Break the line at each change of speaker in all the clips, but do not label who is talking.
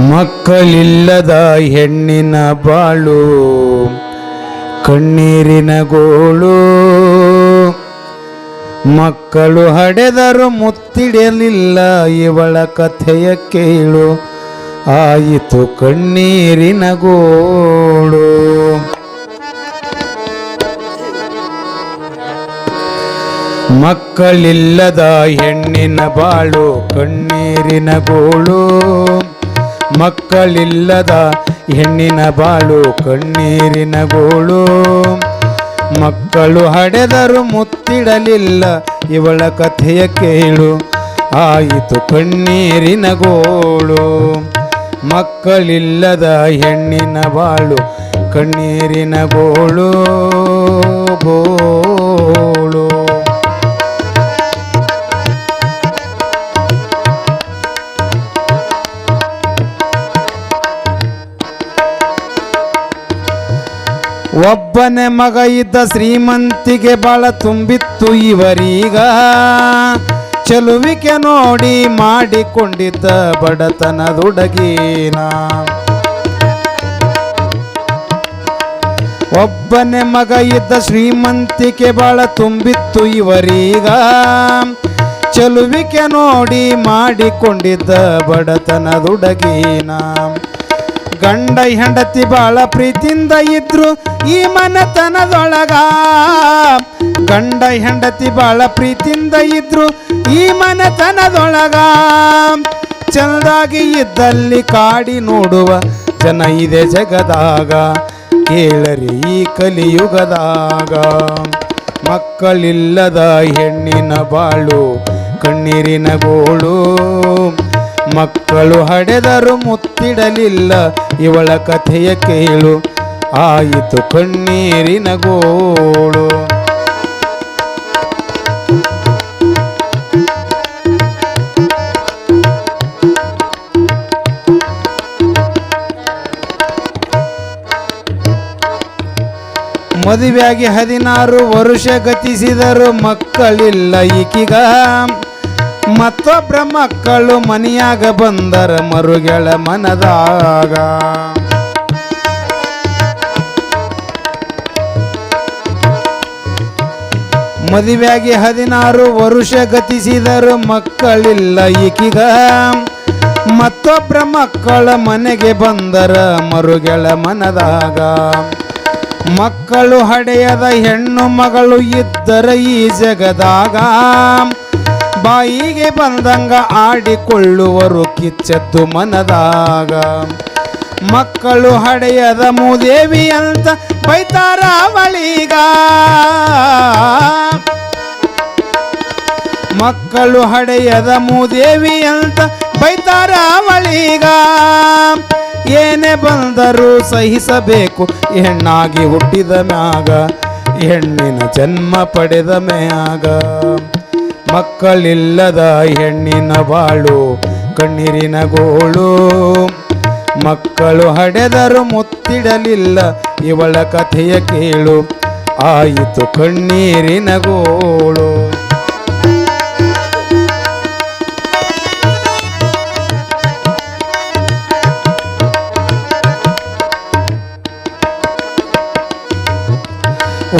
ಮಕ್ಕಳಿಲ್ಲದ ಹೆಣ್ಣಿನ ಬಾಳು ಕಣ್ಣೀರಿನ ಗೋಳು. ಮಕ್ಕಳು ಹಡೆದರು ಮುತ್ತಿಡಲಿಲ್ಲ ಇವಳ ಕಥೆಯ ಕೇಳು, ಆಯಿತು ಕಣ್ಣೀರಿನ ಗೋಳು. ಮಕ್ಕಳಿಲ್ಲದ ಹೆಣ್ಣಿನ ಬಾಳು ಕಣ್ಣೀರಿನ ಗೋಳು. ಮಕ್ಕಳಿಲ್ಲದ ಹೆಣ್ಣಿನ ಬಾಳು ಕಣ್ಣೀರಿನ ಗೋಳು. ಮಕ್ಕಳು ಹಡೆದರು ಮುತ್ತಿಡಲಿಲ್ಲ ಇವಳ ಕಥೆಯ ಕೇಳು, ಆಯಿತು ಕಣ್ಣೀರಿನ ಗೋಳು. ಮಕ್ಕಳಿಲ್ಲದ ಹೆಣ್ಣಿನ ಬಾಳು ಕಣ್ಣೀರಿನ ಗೋಳು ಗೋಳು. ಒಬ್ಬನೇ ಮಗ ಇದ್ದ ಶ್ರೀಮಂತಿಗೆ ಬಾಳ ತುಂಬಿತ್ತು ಇವರೀಗ. ಚೆಲುವಿಕೆ ನೋಡಿ ಮಾಡಿಕೊಂಡಿದ್ದ ಬಡತನದುಡಗೀನ. ಒಬ್ಬನೇ ಮಗ ಇದ್ದ ಶ್ರೀಮಂತಿಕೆ ಬಾಳ ತುಂಬಿತ್ತು ಇವರೀಗ. ಚೆಲುವಿಕೆ ನೋಡಿ ಮಾಡಿಕೊಂಡಿದ್ದ ಬಡತನದುಡಗೀನ. ಗಂಡ ಹೆಂಡತಿ ಬಾಳ ಪ್ರೀತಿಯಿಂದ ಇದ್ರು ಈ ಮನೆತನದೊಳಗ. ಗಂಡ ಹೆಂಡತಿ ಬಾಳ ಪ್ರೀತಿಯಿಂದ ಇದ್ರು ಈ ಮನೆತನದೊಳಗ. ಚಂದಾಗಿ ಇದ್ದಲ್ಲಿ ಕಾಡಿ ನೋಡುವ ಜನ ಇದೆ ಜಗದಾಗ, ಕೇಳರಿ ಈ ಕಲಿಯುಗದಾಗ. ಮಕ್ಕಳಿಲ್ಲದ ಹೆಣ್ಣಿನ ಬಾಳು ಕಣ್ಣೀರಿನ ಗೋಳು. ಮಕ್ಕಳು ಹಡೆದರು ಮುತ್ತಿಡಲಿಲ್ಲ ಇವಳ ಕಥೆಯ ಕೇಳು, ಆಯಿತು ಕಣ್ಣೀರಿನ ಗೋಳು. ಮದುವೆಯಾಗಿ 16 ವರ್ಷ ಗತಿಸಿದರು ಮಕ್ಕಳಿಲ್ಲ ಈಕಿಗ. ಮತ್ತೊಬ್ಬರ ಮಕ್ಕಳು ಮನೆಯಾಗ ಬಂದರ ಮರುಗೆಳ ಮನದಾಗ. ಮದುವೆಯಾಗಿ 16 ವರ್ಷ ಗತಿಸಿದರು ಮಕ್ಕಳಿಲ್ಲ ಈಕಿಗ. ಮತ್ತೊಬ್ಬರ ಮಕ್ಕಳ ಮನೆಗೆ ಬಂದರ ಮರುಗೆಳ ಮನದಾಗ. ಮಕ್ಕಳು ಹಡೆಯದ ಹೆಣ್ಣು ಮಗಳು ಇದ್ದರ ಈ ಜಗದಾಗ. ಬಾಯಿಗೆ ಬಂದಂಗ ಆಡಿಕೊಳ್ಳುವರು ಕಿಚ್ಚದ್ದು ಮನದಾಗ. ಮಕ್ಕಳು ಹಡೆಯದ ಮೂದೇವಿ ಅಂತ ಬೈತಾರ ಅವಳೀಗ. ಮಕ್ಕಳು ಹಡೆಯದ ಮೂದೇವಿ ಅಂತ ಬೈತಾರ ಅವಳೀಗ. ಏನೇ ಬಂದರೂ ಸಹಿಸಬೇಕು ಹೆಣ್ಣಾಗಿ ಹುಟ್ಟಿದ ಮ್ಯಾಗ, ಹೆಣ್ಣಿನ ಜನ್ಮ ಪಡೆದ ಮ್ಯಾಗ. ಮಕ್ಕಳಿಲ್ಲದ ಹೆಣ್ಣಿನ ಬಾಳು ಕಣ್ಣೀರಿನ ಗೋಳು. ಮಕ್ಕಳು ಹಡೆದರು ಮುತ್ತಿಡಲಿಲ್ಲ ಇವಳ ಕಥೆಯ ಕೇಳು, ಆಯಿತು ಕಣ್ಣೀರಿನ ಗೋಳು.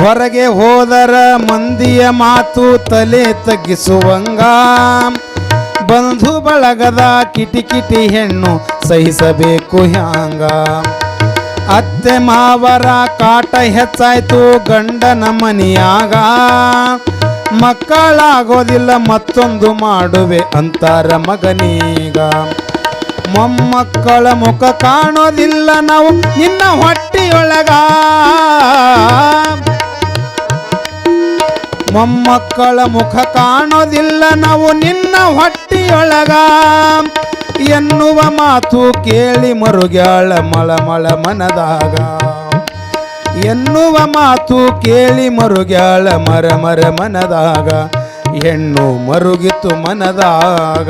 ಹೊರಗೆ ಹೋದರ ಮಂದಿಯ ಮಾತು ತಲೆ ತಗ್ಗಿಸುವಂಗ. ಬಂಧು ಬಳಗದ ಕಿಟಿಕಿಟಿ ಹೆಣ್ಣು ಸಹಿಸಬೇಕು ಹ್ಯಾಂಗ. ಅತ್ತೆ ಮಾವರ ಕಾಟ ಹೆಚ್ಚಾಯ್ತು ಗಂಡನ ಮನಿಯಾಗ. ಮಕ್ಕಳಾಗೋದಿಲ್ಲ ಮತ್ತೊಂದು ಮಾಡುವೆ ಅಂತಾರ ಮಗನೀಗ. ಮೊಮ್ಮಕ್ಕಳ ಮುಖ ಕಾಣೋದಿಲ್ಲ ನಾವು ನಿನ್ನ ಹೊಟ್ಟಿಯೊಳಗ. ಮೊಮ್ಮಕ್ಕಳ ಮುಖ ಕಾಣೋದಿಲ್ಲ ನಾವು ನಿನ್ನ ಹೊಟ್ಟಿಯೊಳಗ. ಎನ್ನುವ ಮಾತು ಕೇಳಿ ಮರುಗ್ಯಾಳ ಮಳಮಳ ಮನದಾಗ. ಎನ್ನುವ ಮಾತು ಕೇಳಿ ಮರುಗ್ಯಾಳ ಮರ ಮನದಾಗ. ಹೆಣ್ಣು ಮರುಗಿತು ಮನದಾಗ.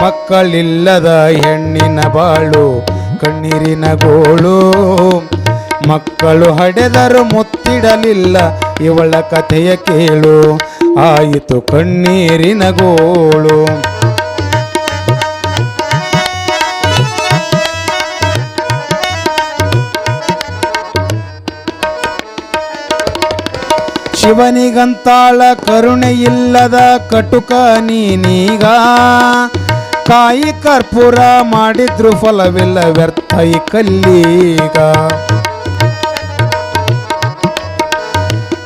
ಮಕ್ಕಳಿಲ್ಲದ ಹೆಣ್ಣಿನ ಬಾಳು ಕಣ್ಣೀರಿನ ಗೋಳು. ಮಕ್ಕಳು ಹಡೆದರು ಮುತ್ತಿಡಲಿಲ್ಲ ಇವಳ ಕಥೆಯ ಕೇಳು, ಆಯಿತು ಕಣ್ಣೀರಿನ ಗೋಳು. ಇವನಿಗಂತಾಳ ಕರುಣೆ ಇಲ್ಲದ ಕಟುಕ ನೀನೀಗ ಕಾಯಿ ಕರ್ಪೂರ ಮಾಡಿದ್ರು ಫಲವಿಲ್ಲ ವ್ಯರ್ಥ ಈ ಕಲ್ಲೀಗ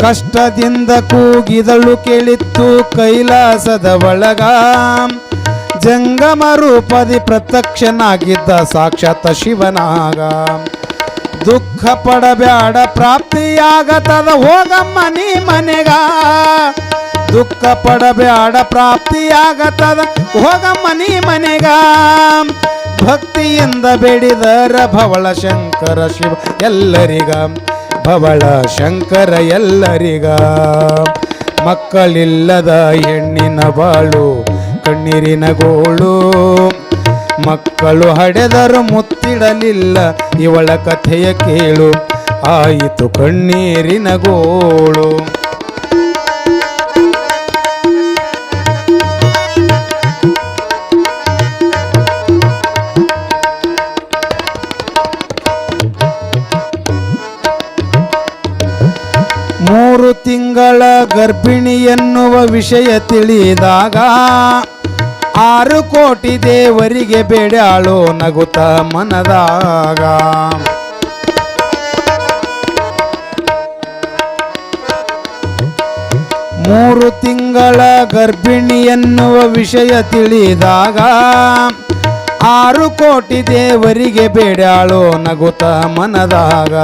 ಕಷ್ಟದಿಂದ ಕೂಗಿದಳು ಕೇಳಿತ್ತು ಕೈಲಾಸದ ಒಳಗ ಜಂಗಮ ರೂಪದಿ ಪ್ರತ್ಯಕ್ಷನಾಗಿದ್ದ ಸಾಕ್ಷಾತ್ ಶಿವನಾಗ ದುಃಖ ಪಡಬ್ಯಾಡ ಪ್ರಾಪ್ತಿಯಾಗತದ ಹೋಗಮ್ಮ ನೀ ಮನೆಗ ದುಃಖ ಪಡಬ್ಯಾಡ ಪ್ರಾಪ್ತಿಯಾಗತದ ಹೋಗಮ್ಮ ನೀ ಮನೆಗ ಭಕ್ತಿಯಿಂದ ಬೇಡಿದರ ಭವಳ ಶಂಕರ ಶಿವ ಎಲ್ಲರಿಗ ಭವಳ ಶಂಕರ ಎಲ್ಲರಿಗ ಮಕ್ಕಳಿಲ್ಲದ ಹೆಣ್ಣಿನ ಬಾಳು ಕಣ್ಣೀರಿನ ಗೋಳು ಮಕ್ಕಳು ಹಡೆದರು ಮುತ್ತಿಡಲಿಲ್ಲ ಇವಳ ಕಥೆಯ ಕೇಳು ಆಯಿತು ಕಣ್ಣೀರಿನ ಗೋಳು ಮೂರು ತಿಂಗಳ ಗರ್ಭಿಣಿ ಎನ್ನುವ ವಿಷಯ ತಿಳಿದಾಗ 6 ಕೋಟಿ ದೇವರಿಗೆ ಬೇಡಾಳು ನಗುತ್ತ ಮನದಾಗ 3 ತಿಂಗಳ ಗರ್ಭಿಣಿ ಎನ್ನುವ ವಿಷಯ ತಿಳಿದಾಗ 6 ಕೋಟಿ ದೇವರಿಗೆ ಬೇಡಾಳು ನಗುತ್ತ ಮನದಾಗ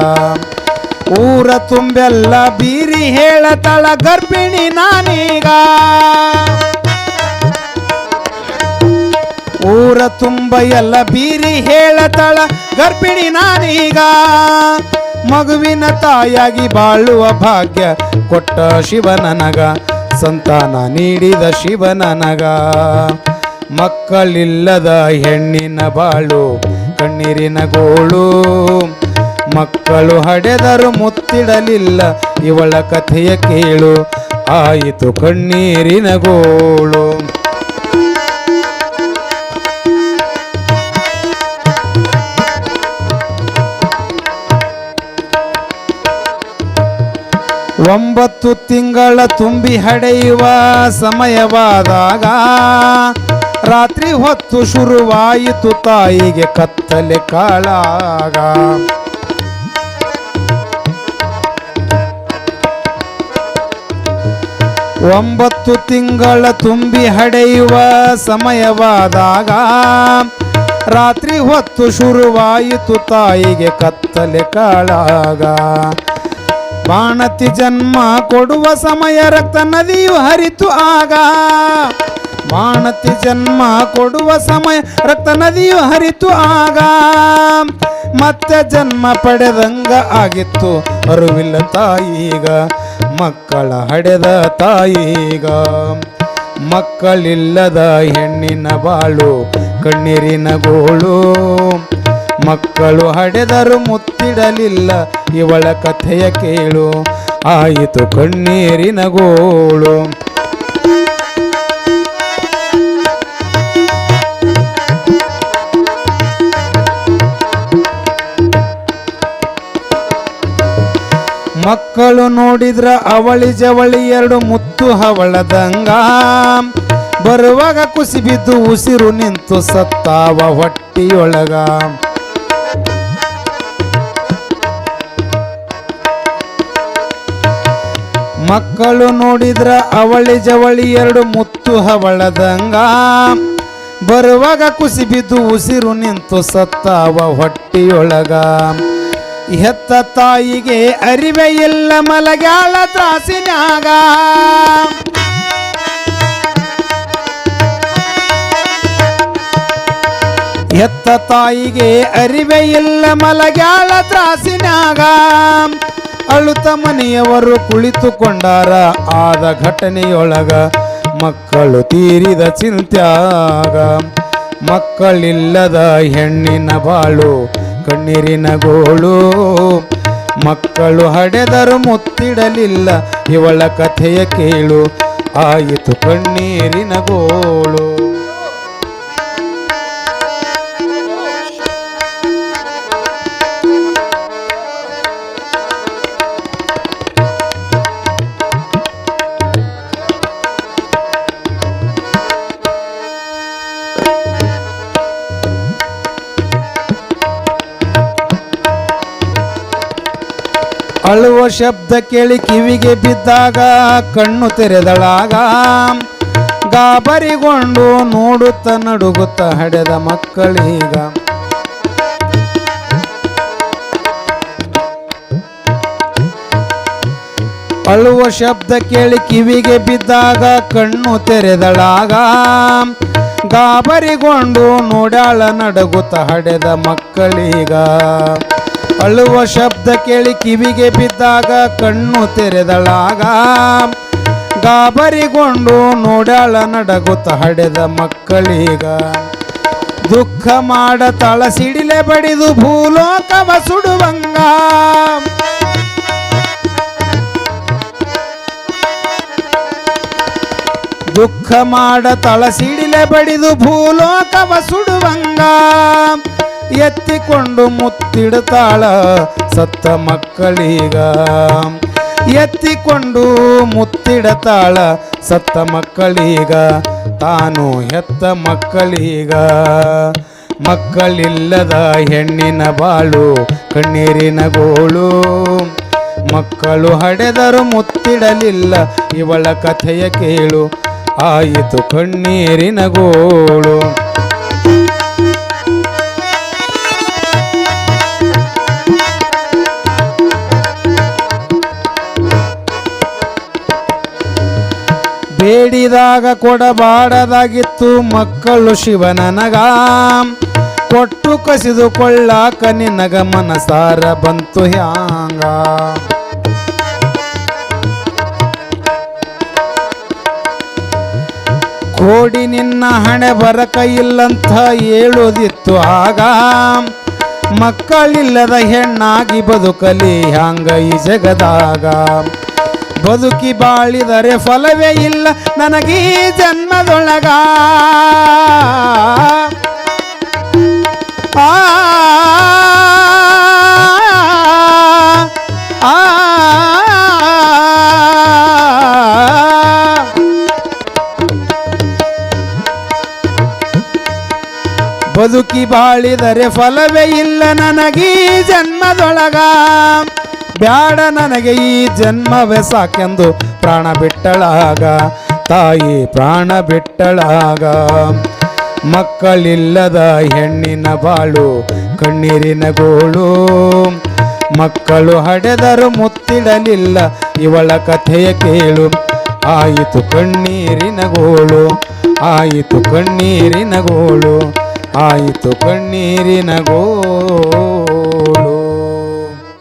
ಊರ ತುಂಬೆಲ್ಲ ಬೀರಿ ಹೇಳತಳ ಗರ್ಭಿಣಿ ನಾನೀಗ ಊರ ತುಂಬ ಎಲ್ಲ ಬೀರಿ ಹೇಳತಳ ಗರ್ಭಿಣಿ ನಾನೀಗ ಮಗುವಿನ ತಾಯಾಗಿ ಬಾಳುವ ಭಾಗ್ಯ ಕೊಟ್ಟ ಶಿವನನಗ ಸಂತಾನ ನೀಡಿದ ಶಿವನನಗ ಮಕ್ಕಳಿಲ್ಲದ ಹೆಣ್ಣಿನ ಬಾಳು ಕಣ್ಣೀರಿನ ಗೋಳು ಮಕ್ಕಳು ಹಡೆದರು ಮುತ್ತಿಡಲಿಲ್ಲ ಇವಳ ಕಥೆಯ ಕೇಳು ಆಯಿತು ಕಣ್ಣೀರಿನ ಗೋಳು ಒಂಬತ್ತು ತಿಂಗಳ ತುಂಬಿ ಹಡೆಯುವ ಸಮಯವಾದಾಗ ರಾತ್ರಿ ಹೊತ್ತು ಶುರುವಾಯಿತು ತಾಯಿಗೆ ಕತ್ತಲೆ ಕಾಳಾಗ 9 ತಿಂಗಳ ತುಂಬಿ ಹಡೆಯುವ ಸಮಯವಾದಾಗ ರಾತ್ರಿ ಹೊತ್ತು ಶುರುವಾಯಿತು ತಾಯಿಗೆ ಕತ್ತಲೆ ಕಾಳಾಗ ಬಾಣತಿ ಜನ್ಮ ಕೊಡುವ ಸಮಯ ರಕ್ತ ನದಿಯು ಹರಿತು ಆಗ ಬಾಣತಿ ಜನ್ಮ ಕೊಡುವ ಸಮಯ ರಕ್ತ ನದಿಯು ಹರಿತು ಆಗ ಮತ್ತೆ ಜನ್ಮ ಪಡೆದಂಗ ಆಗಿತ್ತು ಅರಿವಿಲ್ಲ ತಾಯಿಗ ಮಕ್ಕಳ ಹಡೆದ ತಾಯಿಗ ಮಕ್ಕಳಿಲ್ಲದ ಹೆಣ್ಣಿನ ಬಾಳು ಕಣ್ಣೀರಿನ ಗೋಳು ಮಕ್ಕಳು ಹಡೆದರು ಮುತ್ತಿಡಲಿಲ್ಲ ಇವಳ ಕಥೆಯ ಕೇಳು ಆಯಿತು ಕಣ್ಣೀರಿನ ಗೋಳು ಮಕ್ಕಳು ನೋಡಿದ್ರ ಅವಳಿ ಜವಳಿ 2 ಮುತ್ತು ಹವಳದಂಗ ಬರುವಾಗ ಕುಸಿಬಿದ್ದು ಉಸಿರು ನಿಂತು ಸತ್ತಾವ ಹೊಟ್ಟಿಯೊಳಗ ಮಕ್ಕಳು ನೋಡಿದ್ರ ಅವಳಿ ಜವಳಿ 2 ಮುತ್ತು ಹವಳದಂಗ ಬರುವಾಗ ಕುಸಿಬಿದ್ದು ಉಸಿರು ನಿಂತು ಸತ್ತಾವ ಹೊಟ್ಟಿಯೊಳಗ ಹೆತ್ತ ತಾಯಿಗೆ ಅರಿವೆ ಇಲ್ಲ ಮಲಗ್ಯಾಳ ತ್ರಾಸಿನ್ಯಾಗ ಹೆತ್ತ ತಾಯಿಗೆ ಅರಿವೆ ಇಲ್ಲ ಮಲಗ್ಯಾಳ ತ್ರಾಸಿನ್ಯಾಗ ಅಳುತ್ತ ಮನೆಯವರು ಕುಳಿತುಕೊಂಡಾರ ಆದ ಘಟನೆಯೊಳಗ ಮಕ್ಕಳು ತೀರಿದ ಚಿಂತ್ಯಾಗ ಮಕ್ಕಳಿಲ್ಲದ ಹೆಣ್ಣಿನ ಬಾಳು ಕಣ್ಣೀರಿನ ಗೋಳು ಮಕ್ಕಳು ಹಡೆದರು ಮುತ್ತಿಡಲಿಲ್ಲ ಇವಳ ಕಥೆಯ ಕೇಳು ಆಯಿತು ಕಣ್ಣೀರಿನ ಗೋಳು ಅಳುವ ಶಬ್ದ ಕೇಳಿ ಕಿವಿಗೆ ಬಿದ್ದಾಗ ಕಣ್ಣು ತೆರೆದಳಾಗ ಗಾಬರಿಗೊಂಡು ನೋಡುತ್ತ ನಡುಗುತ್ತ ಹಡೆದ ಮಕ್ಕಳೀಗ ಅಳುವ ಶಬ್ದ ಕೇಳಿ ಕಿವಿಗೆ ಬಿದ್ದಾಗ ಕಣ್ಣು ತೆರೆದಳಾಗ ಗಾಬರಿಗೊಂಡು ನೋಡ್ಯಾಳ ನಡುಗುತ್ತ ಹಡೆದ ಮಕ್ಕಳೀಗ ಅಳುವ ಶಬ್ದ ಕೇಳಿ ಕಿವಿಗೆ ಬಿದ್ದಾಗ ಕಣ್ಣು ತೆರೆದಳಾಗ ಗಾಬರಿಗೊಂಡು ನೋಡ್ಯಾಳ ನಡುಗುತ್ತ ಹಡೆದ ಮಕ್ಕಳೀಗ ದುಃಖ ಮಾಡ ತಳ ಸಿಡಿಲೆ ಬಡಿದು ಭೂಲೋಕವ ಸುಡುವಂಗ ದುಃಖ ಮಾಡ ತಳ ಸಿಡಿಲೆ ಬಡಿದು ಭೂಲೋಕವ ಸುಡುವಂಗ ಎತ್ತಿಕೊಂಡು ಮುತ್ತಿಡುತ್ತಾಳ ಸತ್ತ ಮಕ್ಕಳೀಗ ಎತ್ತಿಕೊಂಡು ಮುತ್ತಿಡತಾಳ ಸತ್ತ ಮಕ್ಕಳೀಗ ತಾನು ಹೆತ್ತ ಮಕ್ಕಳೀಗ ಮಕ್ಕಳಿಲ್ಲದ ಹೆಣ್ಣಿನ ಬಾಳು ಕಣ್ಣೀರಿನ ಗೋಳು ಮಕ್ಕಳು ಹಡೆದರು ಮುತ್ತಿಡಲಿಲ್ಲ ಇವಳ ಕಥೆಯ ಕೇಳು ಆಯಿತು ಕಣ್ಣೀರಿನ ಗೋಳು ಬೇಡಿದಾಗ ಕೊಡಬಾರದಾಗಿತ್ತು ಮಕ್ಕಳು ಶಿವನನಗ ಕೊಟ್ಟು ಕಸಿದುಕೊಳ್ಳಾಕ ನಿನಗ ಮನಸಾರ ಬಂತು ಹ್ಯಾಂಗ ಕೋಡಿ ನಿನ್ನ ಹಣೆ ಬರಕ ಇಲ್ಲಂತ ಹೇಳೋದಿತ್ತು ಆಗ ಮಕ್ಕಳಿಲ್ಲದ ಹೆಣ್ಣಾಗಿ ಬದುಕಲಿ ಹ್ಯಾಂಗ ಈ ಜಗದಾಗ ಬದುಕಿ ಬಾಳಿದರೆ ಫಲವೇ ಇಲ್ಲ ನನಗೀ ಜನ್ಮದೊಳಗ ಆ ಬದುಕಿ ಬಾಳಿದರೆ ಫಲವೇ ಇಲ್ಲ ನನಗೀ ಜನ್ಮದೊಳಗ ಬ್ಯಾಡ ನನಗೆ ಈ ಜನ್ಮವೇ ಸಾಕೆಂದು ಪ್ರಾಣ ಬಿಟ್ಟಳಾಗ ತಾಯಿ ಪ್ರಾಣ ಬಿಟ್ಟಳಾಗ ಮಕ್ಕಳಿಲ್ಲದ ಹೆಣ್ಣಿನ ಬಾಳು ಕಣ್ಣೀರಿನ ಗೋಳು ಮಕ್ಕಳು ಹಡೆದರು ಮುತ್ತಿಡಲಿಲ್ಲ ಇವಳ ಕಥೆಯ ಕೇಳು ಆಯಿತು ಕಣ್ಣೀರಿನ ಗೋಳು ಆಯಿತು ಕಣ್ಣೀರಿನ ಗೋಳು ಆಯಿತು ಕಣ್ಣೀರಿನ ಗೋಳು